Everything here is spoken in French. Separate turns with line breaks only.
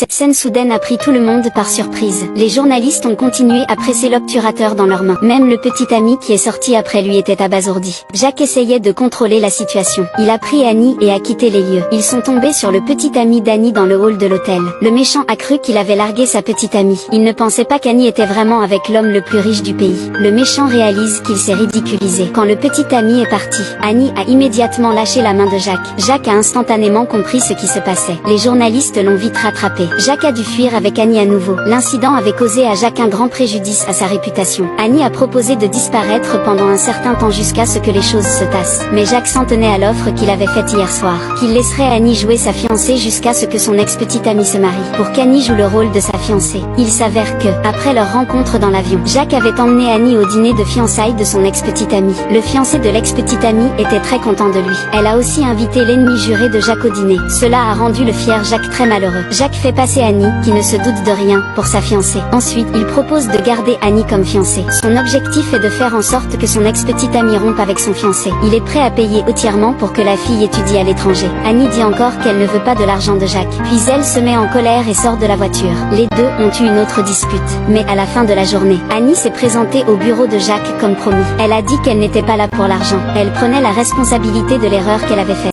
Cette scène soudaine a pris tout le monde par surprise. Les journalistes ont continué à presser l'obturateur dans leurs mains. Même le petit ami qui est sorti après lui était abasourdi. Jacques essayait de contrôler la situation. Il a pris Annie et a quitté les lieux. Ils sont tombés sur le petit ami d'Annie dans le hall de l'hôtel. Le méchant a cru qu'il avait largué sa petite amie. Il ne pensait pas qu'Annie était vraiment avec l'homme le plus riche du pays. Le méchant réalise qu'il s'est ridiculisé. Quand le petit ami est parti, Annie a immédiatement lâché la main de Jacques. Jacques a instantanément compris ce qui se passait. Les journalistes l'ont vite rattrapé. Jacques a dû fuir avec Annie à nouveau. L'incident avait causé à Jacques un grand préjudice à sa réputation. Annie a proposé de disparaître pendant un certain temps jusqu'à ce que les choses se tassent. Mais Jacques s'en tenait à l'offre qu'il avait faite hier soir. Qu'il laisserait Annie jouer sa fiancée jusqu'à ce que son ex-petite amie se marie. Pour qu'Annie joue le rôle de sa fiancée. Il s'avère que, après leur rencontre dans l'avion, Jacques avait emmené Annie au dîner de fiançailles de son ex-petite amie. Le fiancé de l'ex-petite amie était très content de lui. Elle a aussi invité l'ennemi juré de Jacques au dîner. Cela a rendu le fier Jacques très malheureux. Jacques fait passer Annie, qui ne se doute de rien, pour sa fiancée. Ensuite, il propose de garder Annie comme fiancée. Son objectif est de faire en sorte que son ex-petite amie rompe avec son fiancé. Il est prêt à payer entièrement pour que la fille étudie à l'étranger. Annie dit encore qu'elle ne veut pas de l'argent de Jacques. Puis elle se met en colère et sort de la voiture. Les deux ont eu une autre dispute. Mais à la fin de la journée, Annie s'est présentée au bureau de Jacques comme promis. Elle a dit qu'elle n'était pas là pour l'argent. Elle prenait la responsabilité de l'erreur qu'elle avait faite.